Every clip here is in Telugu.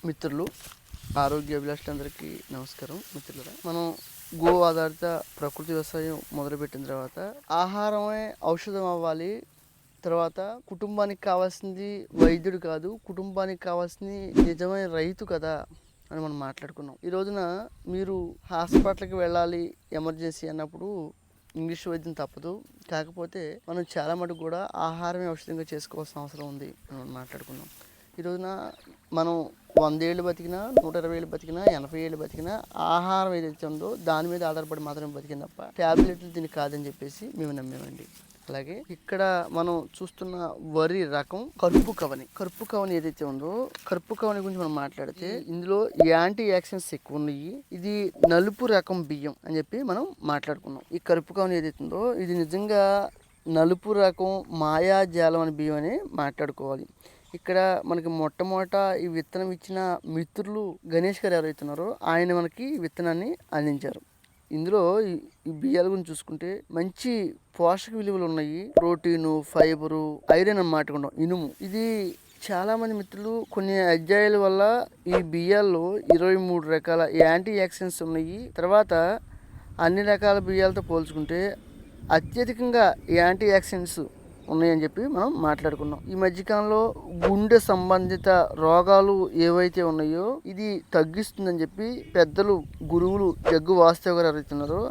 మిత్రులు, ఆరోగ్య అభిలాషులందరికీ నమస్కారం. మిత్రులరా, మనం గో ఆధారిత ప్రకృతి వ్యవసాయం మొదలుపెట్టిన తర్వాత ఆహారమే ఔషధం అవ్వాలి. తర్వాత కుటుంబానికి కావాల్సింది వైద్యుడు కాదు, కుటుంబానికి కావాల్సింది నిజమైన రైతు కదా అని మనం మాట్లాడుకున్నాం. ఈ రోజున మీరు హాస్పిటల్కి వెళ్ళాలి ఎమర్జెన్సీ అన్నప్పుడు ఇంగ్లీష్ వైద్యం తప్పదు. కాకపోతే మనం చాలా మటుకు కూడా ఆహారమే ఔషధంగా చేసుకోవాల్సిన అవసరం ఉంది అని మనం మాట్లాడుకున్నాం. ఈ రోజున మనం 100 ఏళ్ళు బతికినా, 120 ఏళ్ళు బతికినా, 80 ఏళ్ళు బతికినా ఆహారం ఏదైతే ఉందో దాని మీద ఆధారపడి మాత్రమే బతికింది తప్ప ట్యాబ్లెట్లు దీన్ని కాదని చెప్పేసి మేము నమ్మేమండి. అలాగే ఇక్కడ మనం చూస్తున్న వరి రకం కరుపు కవని ఏదైతే ఉందో, కరుపు కవని గురించి మనం మాట్లాడితే ఇందులో యాంటీ యాక్సిడెంట్స్ ఎక్కువ ఉన్నాయి. ఇది నలుపు రకం బియ్యం అని చెప్పి మనం మాట్లాడుకున్నాం. ఈ కరుపు కవని ఏదైతే ఉందో ఇది నిజంగా నలుపు రకం మాయాజాలం అని బియ్యం అని మాట్లాడుకోవాలి. ఇక్కడ మనకి మొట్టమొదట ఈ విత్తనం ఇచ్చిన మిత్రులు గణేష్ గారు ఎవరైతున్నారో ఆయన మనకి విత్తనాన్ని అందించారు. ఇందులో ఈ బియ్యాల గురించి చూసుకుంటే మంచి పోషక విలువలు ఉన్నాయి. ప్రోటీను, ఫైబరు, ఐరన్ అని మాట్లాడుకుంటాం, ఇనుము. ఇది చాలా మంది మిత్రులు కొన్ని అధ్యాయాల వల్ల ఈ బియ్యాల్లో 23 రకాల యాంటీ ఆక్సిడెంట్స్ ఉన్నాయి. తర్వాత అన్ని రకాల బియ్యాలతో పోల్చుకుంటే అత్యధికంగా యాంటీ ఆక్సిడెంట్స్ ఉన్నాయని చెప్పి మనం మాట్లాడుకున్నాం. ఈ మధ్యకాలంలో గుండె సంబంధిత రోగాలు ఏవైతే ఉన్నాయో ఇది తగ్గిస్తుందని చెప్పి పెద్దలు, గురువులు జగ్గు వాస్తవ గారు ఎవరైతున్నారో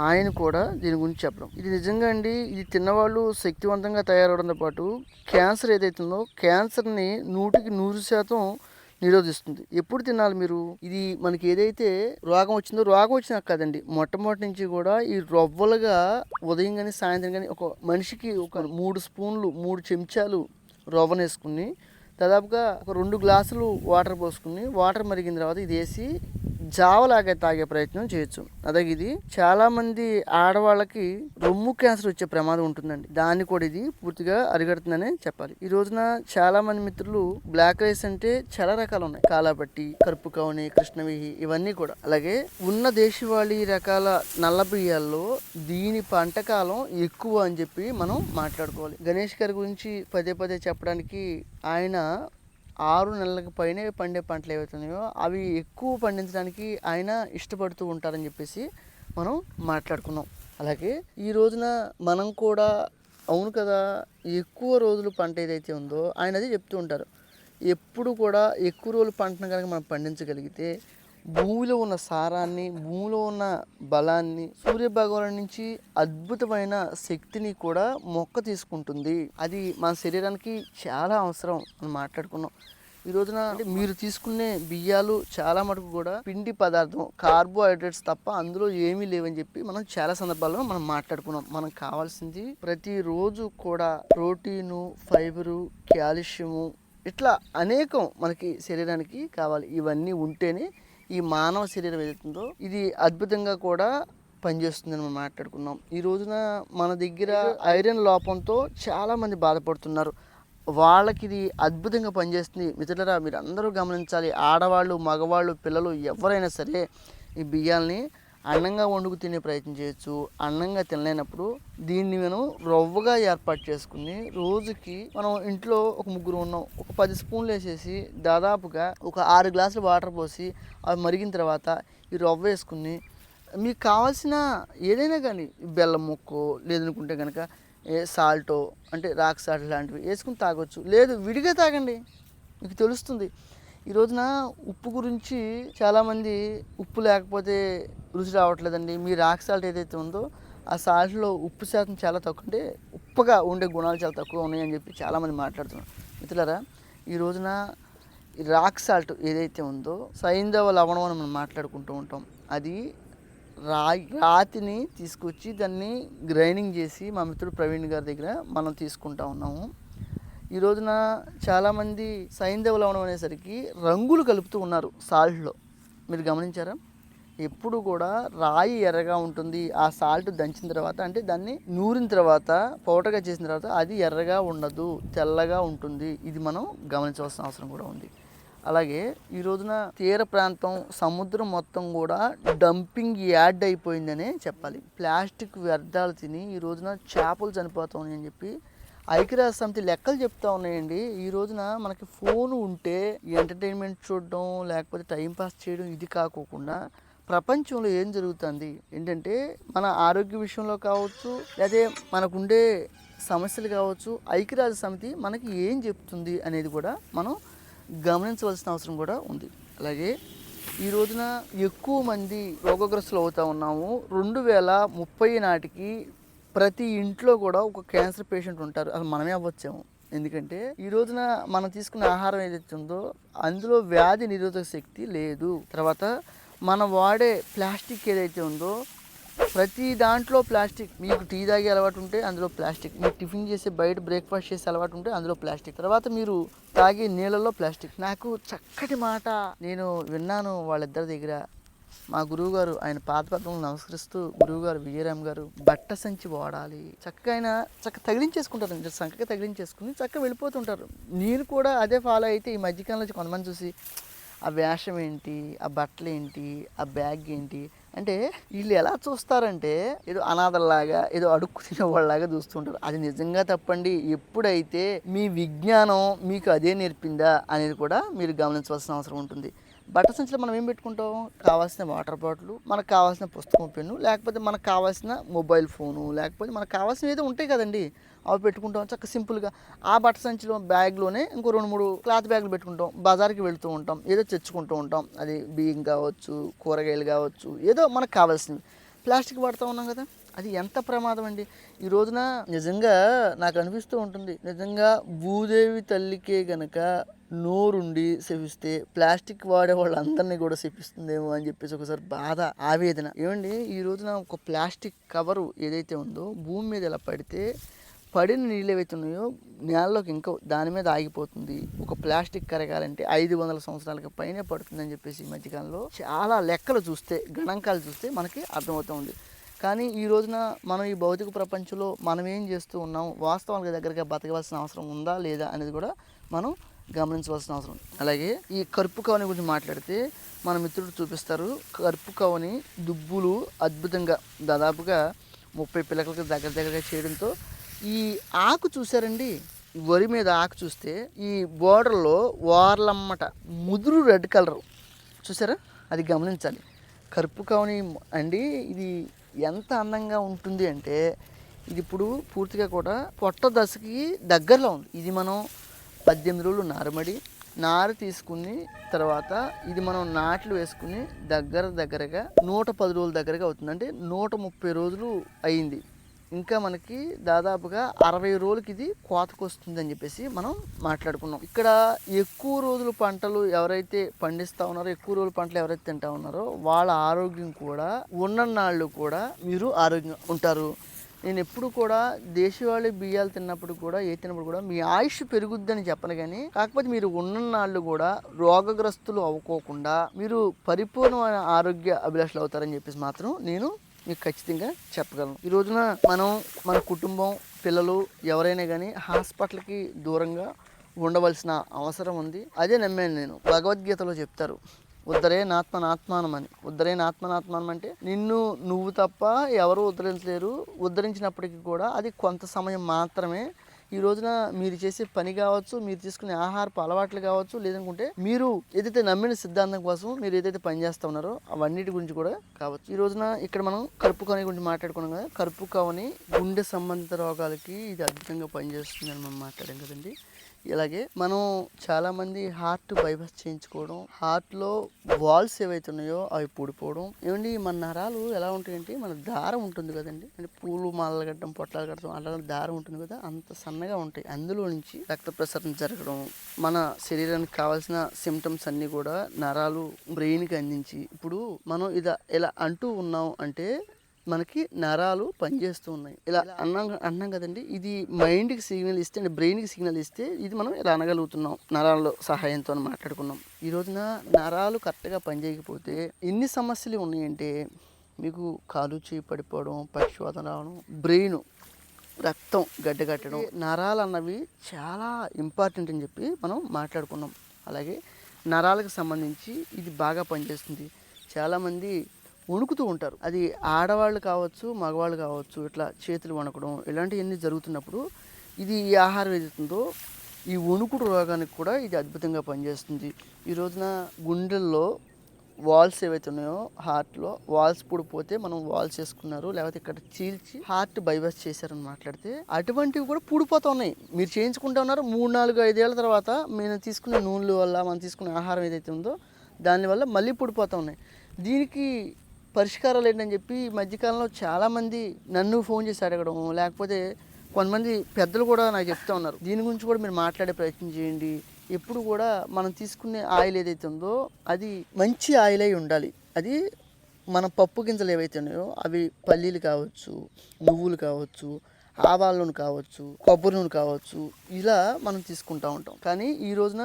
ఆయన కూడా దీని గురించి చెప్పడం. ఇది నిజంగా అండి, ఇది తిన్నవాళ్ళు శక్తివంతంగా తయారవడంతో పాటు క్యాన్సర్ ఏదైతుందో క్యాన్సర్ని 100% నిరోధిస్తుంది. ఎప్పుడు తినాలి మీరు? ఇది మనకి ఏదైతే రోగం వచ్చిందో రోగం వచ్చినా కాదండి, మొట్టమొదటి నుంచి కూడా ఈ రవ్వలుగా ఉదయం కానీ సాయంత్రం కానీ ఒక మనిషికి ఒక 3 స్పూన్లు 3 చెంచాలు రవ్వను వేసుకుని దాదాపుగా ఒక 2 గ్లాసులు వాటర్ పోసుకుని వాటర్ మరిగిన తర్వాత ఇది వేసి జావలాగా తాగే ప్రయత్నం చేయొచ్చు. అలాగే ఇది చాలా మంది ఆడవాళ్ళకి రొమ్ము క్యాన్సర్ వచ్చే ప్రమాదం ఉంటుందండి. దాన్ని కూడా ఇది పూర్తిగా అరిగడుతుందనే చెప్పాలి. ఈ రోజున చాలా మంది మిత్రులు బ్లాక్ రైస్ అంటే చాలా రకాలు ఉన్నాయి. కాలాపట్టి, కరుపు కవని, కృష్ణవిహి ఇవన్నీ కూడా. అలాగే ఉన్న దేశవాళీ రకాల నల్ల బియ్యాల్లో దీని పంట కాలం ఎక్కువ అని చెప్పి మనం మాట్లాడుకోవాలి. గణేష్ గారి గురించి పదే పదే చెప్పడానికి ఆయన 6 నెలలకు పైనే పండే పంటలు ఏవైతున్నాయో అవి ఎక్కువ పండించడానికి ఆయన ఇష్టపడుతూ ఉంటారని చెప్పేసి మనం మాట్లాడుకున్నాం. అలాగే ఈ రోజున మనం కూడా అవును కదా, ఎక్కువ రోజులు పంట ఏదైతే ఉందో ఆయన అది చెప్తూ ఉంటారు. ఎప్పుడు కూడా ఎక్కువ రోజులు పంటను కనుక మనం పండించగలిగితే భూమిలో ఉన్న సారాన్ని, భూమిలో ఉన్న బలాన్ని, సూర్యభగవాను నుంచి అద్భుతమైన శక్తిని కూడా మొక్క తీసుకుంటుంది. అది మన శరీరానికి చాలా అవసరం అని మాట్లాడుకున్నాం. ఈ రోజున అంటే మీరు తీసుకునే బియ్యాలు చాలా మటుకు కూడా పిండి పదార్థం, కార్బోహైడ్రేట్స్ తప్ప అందులో ఏమీ లేవని చెప్పి మనం చాలా సందర్భాల్లో మనం మాట్లాడుకున్నాం. మనకు కావాల్సింది ప్రతిరోజు కూడా ప్రోటీను, ఫైబరు, కాల్షియము ఇట్లా అనేకం మనకి శరీరానికి కావాలి. ఇవన్నీ ఉంటేనే ఈ మానవ శరీరం ఏదైతుందో ఇది అద్భుతంగా కూడా పనిచేస్తుందని మనం మాట్లాడుకున్నాం. ఈ రోజున మన దగ్గర ఐరన్ లోపంతో చాలామంది బాధపడుతున్నారు. వాళ్ళకి ఇది అద్భుతంగా పనిచేస్తుంది. మిత్రులారా, మీరు అందరూ గమనించాలి. ఆడవాళ్ళు, మగవాళ్ళు, పిల్లలు ఎవరైనా సరే ఈ బియ్యాలని అన్నంగా వండుకు తినే ప్రయత్నం చేయొచ్చు. అన్నంగా తినలేనప్పుడు దీన్ని మనం రవ్వగా ఏర్పాటు చేసుకుని రోజుకి మనం ఇంట్లో ఒక 3 ఉన్నాం, ఒక 10 స్పూన్లు వేసేసి దాదాపుగా ఒక 6 గ్లాసులు వాటర్ పోసి అవి మరిగిన తర్వాత ఈ రవ్వ వేసుకుని మీకు కావాల్సిన ఏదైనా కానీ బెల్లం ముక్కో లేదనుకుంటే కనుక సాల్టో అంటే రాక్ సాల్ట్ లాంటివి వేసుకుని తాగొచ్చు. లేదు విడిగా తాగండి, మీకు తెలుస్తుంది. ఈ రోజున ఉప్పు గురించి చాలామంది ఉప్పు లేకపోతే రుచి రావట్లేదండి. మీ రాక్ సాల్ట్ ఏదైతే ఉందో ఆ సాల్ట్లో ఉప్పు శాతం చాలా తక్కువ, అంటే ఉప్పుగా ఉండే గుణాలు చాలా తక్కువ ఉన్నాయని చెప్పి చాలామంది మాట్లాడుతున్నారు. మిత్రులారా, ఈ రోజున రాక్ సాల్ట్ ఏదైతే ఉందో సైంధవ లవణం అని మనం మాట్లాడుకుంటూ ఉంటాం. అది రాతిని తీసుకొచ్చి దాన్ని గ్రైండింగ్ చేసి మా మిత్రుడు ప్రవీణ్ గారి దగ్గర మనం తీసుకుంటా ఉన్నాము. ఈ రోజున చాలామంది సైంధవ లవణం అనేసరికి రంగులు కలుపుతూ ఉన్నారు సాల్ట్లో. మీరు గమనించారా? ఎప్పుడు కూడా రాయి ఎర్రగా ఉంటుంది. ఆ సాల్ట్ దంచిన తర్వాత అంటే దాన్ని నూరిన తర్వాత పౌడర్గా చేసిన తర్వాత అది ఎర్రగా ఉండదు, తెల్లగా ఉంటుంది. ఇది మనం గమనించవలసిన అవసరం కూడా ఉంది. అలాగే ఈ రోజున తీర ప్రాంతం, సముద్రం మొత్తం కూడా డంపింగ్ యార్డ్ అయిపోయిందనే చెప్పాలి. ప్లాస్టిక్ వ్యర్థాలు తిని ఈ రోజున చేపలు చనిపోతాయని చెప్పి ఐక్యరాజ్య సమితి లెక్కలు చెప్తా ఉన్నాయండి. ఈ రోజున మనకి ఫోన్ ఉంటే ఎంటర్టైన్మెంట్ చూడడం లేకపోతే టైంపాస్ చేయడం ఇది కాకోకుండా ప్రపంచంలో ఏం జరుగుతుంది ఏంటంటే మన ఆరోగ్య విషయంలో కావచ్చు, లేదా మనకుండే సమస్యలు కావచ్చు, ఐక్యరాజ్య సమితి మనకి ఏం చెప్తుంది అనేది కూడా మనం గమనించవలసిన అవసరం కూడా ఉంది. అలాగే ఈ రోజున ఎక్కువ మంది రోగగ్రస్తులు అవుతూ ఉన్నాము. 2030 నాటికి ప్రతి ఇంట్లో కూడా ఒక క్యాన్సర్ పేషెంట్ ఉంటారు. అసలు మనమే అవ్వచ్చాము. ఎందుకంటే ఈ రోజున మనం తీసుకునే ఆహారం ఏదైతే ఉందో అందులో వ్యాధి నిరోధక శక్తి లేదు. తర్వాత మనం వాడే ప్లాస్టిక్ ఏదైతే ఉందో ప్రతి దాంట్లో ప్లాస్టిక్. మీకు టీ తాగే అలవాటు ఉంటే అందులో ప్లాస్టిక్, మీరు టిఫిన్ చేసి బయట బ్రేక్ఫాస్ట్ చేసే అలవాటు ఉంటే అందులో ప్లాస్టిక్, తర్వాత మీరు తాగే నీళ్ళల్లో ప్లాస్టిక్. నాకు చక్కటి మాట నేను విన్నాను వాళ్ళిద్దరి దగ్గర. మా గురువు గారు, ఆయన పాదపద్మం నమస్కరిస్తూ గురువు గారు విజయరామ్ గారు, బట్ట సంచి వాడాలి. చక్కగా ఆయన తగిలించేసుకుంటారు, చక్కగా తగిలించేసుకుని చక్కగా వెళ్ళిపోతుంటారు. నేను కూడా అదే ఫాలో అయితే ఈ మధ్యకాలంలో కొంతమంది చూసి ఆ వేషం ఏంటి, ఆ బట్టలు ఏంటి, ఆ బ్యాగ్ ఏంటి అంటే వీళ్ళు ఎలా చూస్తారంటే ఏదో అనాథల్లాగా, ఏదో అడుక్కు తినేవాళ్ళలాగా చూస్తుంటారు. అది నిజంగా తప్పండి. ఎప్పుడైతే మీ విజ్ఞానం మీకు అదే నేర్పిందా అనేది కూడా మీరు గమనించవలసిన అవసరం ఉంటుంది. బట్ట సంచిలో మనం ఏం పెట్టుకుంటాం? కావాల్సిన వాటర్ బాటిల్, మనకు కావాల్సిన పుస్తకం పెన్ను, లేకపోతే మనకు కావాల్సిన మొబైల్ ఫోను, లేకపోతే మనకు కావాల్సిన ఏదో ఉంటాయి కదండి, అవి పెట్టుకుంటాం చక్కగా సింపుల్గా. ఆ బట్ట సంచిలో బ్యాగ్లోనే ఇంకో 2-3 క్లాత్ బ్యాగులు పెట్టుకుంటాం. బజార్కి వెళ్తూ ఉంటాం, ఏదో తెచ్చుకుంటూ ఉంటాం. అది బియ్యం కావచ్చు, కూరగాయలు కావచ్చు, ఏదో మనకు కావాల్సినవి. ప్లాస్టిక్ వాడుతూ ఉన్నాం కదా, అది ఎంత ప్రమాదం అండి. ఈ రోజున నిజంగా నాకు అనిపిస్తూ ఉంటుంది, నిజంగా భూదేవి తల్లికే గనక నోరుండి శపిస్తే ప్లాస్టిక్ వాడే వాళ్ళందరినీ కూడా శపిస్తుందేమో అని చెప్పేసి ఒకసారి బాధ, ఆవేదన. ఏమండి ఈ రోజున ఒక ప్లాస్టిక్ కవరు ఏదైతే ఉందో భూమి మీద ఇలా పడితే పడిన నీళ్ళు ఏవైతే ఉన్నాయో నేలలోకి ఇంకా దాని మీద ఆగిపోతుంది. ఒక ప్లాస్టిక్ కరగాలంటే 500 సంవత్సరాలకి పైనే పడుతుందని చెప్పేసి ఈ మధ్యకాలంలో చాలా లెక్కలు చూస్తే, గణాంకాలు చూస్తే మనకి అర్థమవుతుంది. కానీ ఈ రోజున మనం ఈ భౌతిక ప్రపంచంలో మనం ఏం చేస్తూ ఉన్నాం, వాస్తవానికి దగ్గరగా బతకవలసిన అవసరం ఉందా లేదా అనేది కూడా మనం గమనించవలసిన అవసరం. అలాగే ఈ కరుపు కవని గురించి మాట్లాడితే మన మిత్రుడు చూపిస్తారు. కరుపు కవని దుబ్బులు అద్భుతంగా దాదాపుగా 30 పిలకలకి దగ్గరగా చేయడంతో ఈ ఆకు చూసారండి, వరి మీద ఆకు చూస్తే ఈ బోర్డర్లో వార్లమ్మట ముదురు రెడ్ కలర్ చూసారా, అది గమనించాలి. కరుపు కవని అండి ఇది ఎంత అందంగా ఉంటుంది అంటే ఇది ఇప్పుడు పూర్తిగా కూడా పొట్ట దశకి దగ్గరలో ఉంది. ఇది మనం 18 రోజులు నారు తీసుకుని తర్వాత ఇది మనం నాట్లు వేసుకుని దగ్గరగా 110 రోజుల దగ్గరగా అవుతుంది. అంటే 130 రోజులు అయింది. ఇంకా మనకి దాదాపుగా 60 రోజులకి ఇది కోతకు వస్తుంది అని చెప్పేసి మనం మాట్లాడుకున్నాం. ఇక్కడ ఎక్కువ రోజులు పంటలు ఎవరైతే పండిస్తూ ఉన్నారో, ఎక్కువ రోజులు పంటలు ఎవరైతే తింటా ఉన్నారో వాళ్ళ ఆరోగ్యం కూడా ఉన్ననాళ్ళు కూడా మీరు ఆరోగ్యంగా ఉంటారు. నేను ఎప్పుడు కూడా దేశవాళీ బియ్యాలు తిన్నప్పుడు కూడా తిన్నప్పుడు కూడా మీ ఆయుష్ పెరుగుద్దని చెప్పను, కానీ కాకపోతే మీరు ఉన్ననాళ్ళు కూడా రోగగ్రస్తులు అవ్వకోకుండా మీరు పరిపూర్ణమైన ఆరోగ్య అభిలాషులు అవుతారని చెప్పేసి మాత్రం నేను మీకు ఖచ్చితంగా చెప్పగలను. ఈ రోజున మనం మన కుటుంబం, పిల్లలు ఎవరైనా కానీ హాస్పిటల్కి దూరంగా ఉండవలసిన అవసరం ఉంది. అదే నమ్మాను నేను. భగవద్గీతలో చెప్తారు ఉద్ధరేణాత్మనాత్మానం అని. ఉద్ధరేణాత్మనాత్మానం అంటే నిన్ను నువ్వు తప్ప ఎవరు ఉద్ధరించలేరు. ఉద్ధరించినప్పటికీ కూడా అది కొంత సమయం మాత్రమే. ఈ రోజున మీరు చేసే పని కావచ్చు, మీరు తీసుకునే ఆహారపు అలవాట్లు కావచ్చు, లేదనుకుంటే మీరు ఏదైతే నమ్మిన సిద్ధాంతం కోసం మీరు ఏదైతే పని చేస్తూ ఉన్నారో అవన్నిటి గురించి కూడా కావచ్చు. ఈ రోజున ఇక్కడ మనం కరుపు కవని గురించి మాట్లాడుకున్నాం కదా. కరుపు కవని గుండె సంబంధిత రోగాలకి ఇది అద్భుతంగా పనిచేస్తుందని మనం మాట్లాడాం కదండి. ఇలాగే మనం చాలామంది హార్ట్ బైపాస్ చేయించుకోవడం, హార్ట్లో వాల్స్ ఏవైతే ఉన్నాయో అవి పూడిపోవడం. ఏమండి మన నరాలు ఎలా ఉంటాయంటే, మన దారం ఉంటుంది కదండి, అంటే పూలు మాలలు కట్టడం, పొట్లాలు కట్టడం అలా దారం ఉంటుంది కదా, అంత సన్నగా ఉంటాయి. అందులో నుంచి రక్త ప్రసరణ జరగడం, మన శరీరానికి కావాల్సిన సిమ్టమ్స్ అన్నీ కూడా నరాలు బ్రెయిన్కి అందించి ఇప్పుడు మనం ఇలా అంటూ ఉన్నాం అంటే మనకి నరాలు పనిచేస్తూ ఉన్నాయి. ఇలా అన్నాం కదండి, ఇది మైండ్కి సిగ్నల్ ఇస్తే, అంటే బ్రెయిన్కి సిగ్నల్ ఇస్తే ఇది మనం ఇలా అనగలుగుతున్నాం నరాల సహాయంతో మాట్లాడుకున్నాం. ఈ రోజున నరాలు కరెక్ట్గా పనిచేయకపోతే ఎన్ని సమస్యలు ఉన్నాయంటే మీకు కాలు చేయి పడిపోవడం, పక్షవాతం రావడం, బ్రెయిన్ రక్తం గడ్డగట్టడం. నరాలు అన్నవి చాలా ఇంపార్టెంట్ అని చెప్పి మనం మాట్లాడుకున్నాం. అలాగే నరాలకు సంబంధించి ఇది బాగా పనిచేస్తుంది. చాలామంది వణుకుతూ ఉంటారు. అది ఆడవాళ్ళు కావచ్చు, మగవాళ్ళు కావచ్చు, ఇట్లా చేతులు వణకడం ఇలాంటివన్నీ జరుగుతున్నప్పుడు ఇది ఈ ఆహారం ఏదైతుందో ఈ వణుకుడు రోగానికి కూడా ఇది అద్భుతంగా పనిచేస్తుంది. ఈ రోజున గుండెల్లో వాల్స్ ఏవైతే ఉన్నాయో హార్ట్‌లో వాల్స్ పూడిపోతే మనం వాల్స్ ఏసుకున్నారు. లేకపోతే ఇక్కడ చీల్చి హార్ట్ బైపాస్ చేశారని మాట్లాడితే అటువంటివి కూడా పూడిపోతా ఉన్నాయి. మీరు చేయించుకుంటా ఉన్నారు. 3, 4, 5 ఏళ్ల తర్వాత మేము తీసుకునే నూనెల వల్ల, మనం తీసుకునే ఆహారం ఏదైతే ఉందో దానివల్ల మళ్ళీ పూడిపోతా ఉన్నాయి. దీనికి పరిష్కారాలు ఏంటని చెప్పి ఈ మధ్యకాలంలో చాలామంది నన్ను ఫోన్ చేసి అడగడం, లేకపోతే కొంతమంది పెద్దలు కూడా నాకు చెప్తా ఉన్నారు. దీని గురించి కూడా మీరు మాట్లాడే ప్రయత్నం చేయండి. ఎప్పుడు కూడా మనం తీసుకునే ఆయిల్ ఏదైతే ఉందో అది మంచి ఆయిల్ అయి ఉండాలి. అది మన పప్పు గింజలు ఏవైతే ఉన్నాయో అవి పల్లీలు కావచ్చు, నువ్వులు కావచ్చు, ఆవాల నూనె కావచ్చు, కొబ్బరి నూనె కావచ్చు, ఇలా మనం తీసుకుంటూ ఉంటాం. కానీ ఈ రోజున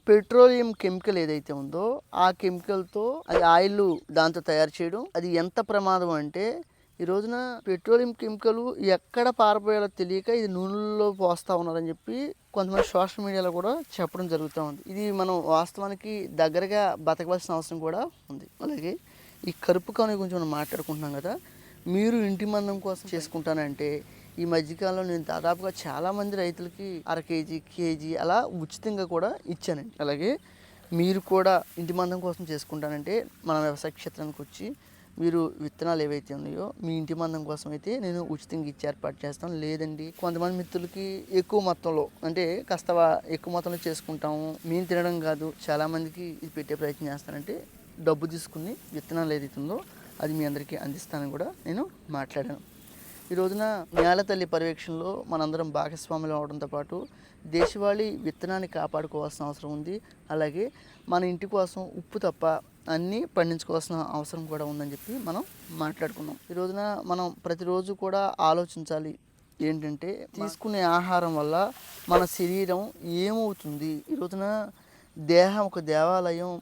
పెట్రోలియం కెమికల్ ఏదైతే ఉందో ఆ కెమికల్తో అది ఆయిల్ దాంతో తయారు చేయడం అది ఎంత ప్రమాదం అంటే ఈ రోజున పెట్రోలియం కెమికల్ ఎక్కడ పారపోయాలో తెలియక ఇది నూనెల్లో పోస్తూ ఉన్నారని చెప్పి కొంతమంది సోషల్ మీడియాలో కూడా చెప్పడం జరుగుతూ ఉంది. ఇది మనం వాస్తవానికి దగ్గరగా బతకవలసిన అవసరం కూడా ఉంది. అలాగే ఈ కరుపు కౌని గురించి మనం మాట్లాడుకుంటున్నాం కదా, మీరు ఇంటి మందం కోసం చేసుకుంటానంటే ఈ మధ్యకాలంలో నేను దాదాపుగా చాలామంది రైతులకి అర కేజీ, కేజీ అలా ఉచితంగా కూడా ఇచ్చానండి. అలాగే మీరు కూడా ఇంటి మందం కోసం చేసుకుంటానంటే మన వ్యవసాయ క్షేత్రానికి వచ్చి మీరు విత్తనాలు ఏవైతే ఉన్నాయో మీ ఇంటి మందం కోసం అయితే నేను ఉచితంగా ఇచ్చి ఏర్పాటు చేస్తాను. లేదండి కొంతమంది మిత్రులకి ఎక్కువ మొత్తంలో అంటే కాస్త ఎక్కువ మొత్తంలో చేసుకుంటాము, మేము తినడం కాదు చాలామందికి ఇది పెట్టే ప్రయత్నం చేస్తానంటే డబ్బు తీసుకుని విత్తనాలు ఏదైతే ఉందో అది మీ అందరికీ అందిస్తానని కూడా నేను మాట్లాడాను. ఈ రోజున నేల తల్లి పర్యవేక్షణలో మనందరం భాగస్వాములు అవడంతో పాటు దేశవాళీ విత్తనాన్ని కాపాడుకోవాల్సిన అవసరం ఉంది. అలాగే మన ఇంటి కోసం ఉప్పు తప్ప అన్నీ పండించుకోవాల్సిన అవసరం కూడా ఉందని చెప్పి మనం మాట్లాడుకున్నాం. ఈ రోజున మనం ప్రతిరోజు కూడా ఆలోచించాలి ఏంటంటే తీసుకునే ఆహారం వల్ల మన శరీరం ఏమవుతుంది. ఈ రోజున దేహం ఒక దేవాలయం.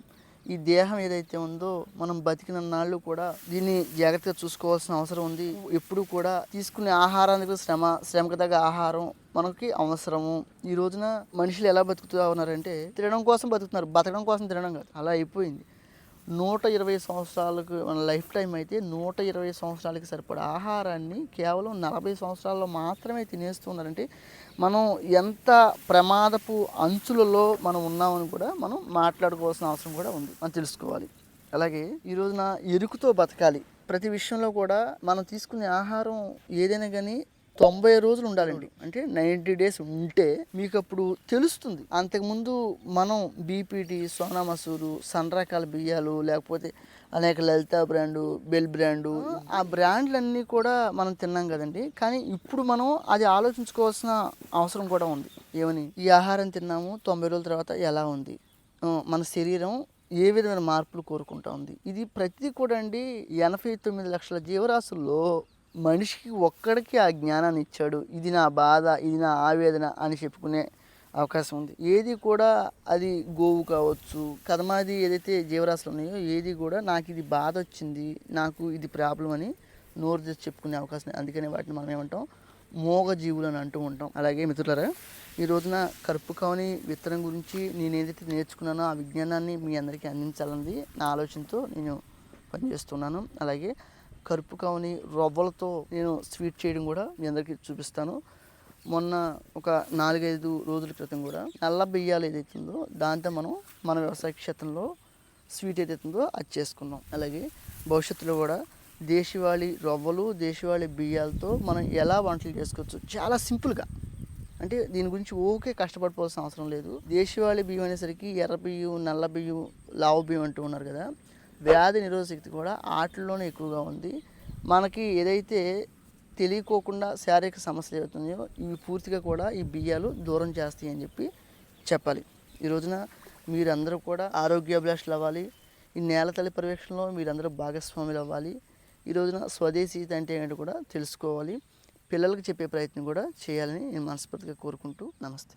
ఈ దేహం ఏదైతే ఉందో మనం బతికిన నాళ్ళు కూడా దీన్ని జాగ్రత్తగా చూసుకోవాల్సిన అవసరం ఉంది. ఎప్పుడు కూడా తీసుకునే ఆహారానికి శ్రమకు తగ్గ ఆహారం మనకి అవసరము. ఈ రోజున మనుషులు ఎలా బతుకుతూ ఉన్నారంటే తినడం కోసం బతుకుతున్నారు, బతకడం కోసం తినడం కాదు. అలా అయిపోయింది. 120 సంవత్సరాలకు మన లైఫ్ టైం అయితే 120 సంవత్సరాలకి సరిపడా ఆహారాన్ని కేవలం 40 సంవత్సరాల్లో మాత్రమే తినేస్తున్నారంటే మనం ఎంత ప్రమాదపు అంచులలో మనం ఉన్నామని కూడా మనం మాట్లాడుకోవాల్సిన అవసరం కూడా ఉంది, మనం తెలుసుకోవాలి. అలాగే ఈ రోజున ఎరుకుతో బతకాలి. ప్రతి విషయంలో కూడా మనం తీసుకునే ఆహారం ఏదైనా కానీ 90 రోజులు ఉండాలండి. అంటే 90 డేస్ ఉంటే మీకు అప్పుడు తెలుస్తుంది. అంతకుముందు మనం బీపీటీ, సోనా మసూరు, సన్న రకాల బియ్యాలు, లేకపోతే అనేక లలిత బ్రాండు, బెల్ బ్రాండు, ఆ బ్రాండ్లన్నీ కూడా మనం తిన్నాం కదండి. కానీ ఇప్పుడు మనం అది ఆలోచించుకోవాల్సిన అవసరం కూడా ఉంది. ఏమని ఈ ఆహారం తిన్నాము 90 రోజుల తర్వాత ఎలా ఉంది, మన శరీరం ఏ విధమైన మార్పులు కోరుకుంటా ఉంది. ఇది ప్రతిదీ కూడా అండి 89 లక్షల జీవరాశుల్లో మనిషికి ఒక్కడికి ఆ జ్ఞానాన్ని ఇచ్చాడు. ఇది నా బాధ, ఇది నా ఆవేదన అని చెప్పుకునే అవకాశం ఉంది. ఏది కూడా అది గోవు కావచ్చు, కదమాది ఏదైతే జీవరాశులు ఉన్నాయో ఏది కూడా నాకు ఇది బాధ వచ్చింది, నాకు ఇది ప్రాబ్లం అని నోరు తెచ్చి చెప్పుకునే అవకాశం. అందుకనే వాటిని మనం ఏమంటాం మోగ జీవులు అని అంటూ ఉంటాం. అలాగే మిత్రులారా ఈ రోజున కరుపు కౌని విత్తనం గురించి నేను ఏదైతే నేర్చుకున్నానో ఆ విజ్ఞానాన్ని మీ అందరికీ అందించాలన్నది నా ఆలోచనతో నేను పనిచేస్తున్నాను. అలాగే కరుపు కౌని రవ్వలతో నేను స్వీట్ చేయడం కూడా మీ అందరికీ చూపిస్తాను. మొన్న ఒక 4-5 రోజుల క్రితం కూడా నల్ల బియ్యాలు ఏదైతే ఉందో దాంతో మనం మన వ్యవసాయ క్షేత్రంలో స్వీట్ ఏదైతే ఉందో అది చేసుకున్నాం. అలాగే భవిష్యత్తులో కూడా దేశవాళీ రవ్వలు, దేశవాళీ బియ్యాలతో మనం ఎలా వంటలు చేసుకోవచ్చు చాలా సింపుల్గా. అంటే దీని గురించి ఓకే కష్టపడిపోవాల్సిన అవసరం లేదు. దేశవాళీ బియ్యం అనేసరికి ఎర్ర బియ్యం, నల్ల బియ్యం, లావు బియ్యం అంటూ ఉన్నారు కదా, వ్యాధి నిరోధక శక్తి కూడా వాటిల్లోనే ఎక్కువగా ఉంది. మనకి ఏదైతే తెలియకోకుండా శారీరక సమస్యలు ఏవవుతున్నాయో ఇవి పూర్తిగా కూడా ఈ బియ్యాలు దూరం చేస్తాయి అని చెప్పి చెప్పాలి. ఈ రోజున మీరందరూ కూడా ఆరోగ్యాభిలాషులు అవ్వాలి. ఈ నేల తల్లి పర్యవేక్షణలో మీరందరూ భాగస్వాములు అవ్వాలి. ఈ రోజున స్వదేశీయత అంటే ఏంటో కూడా తెలుసుకోవాలి. పిల్లలకు చెప్పే ప్రయత్నం కూడా చేయాలని నేను మనస్ఫూర్తిగా కోరుకుంటూ నమస్తే.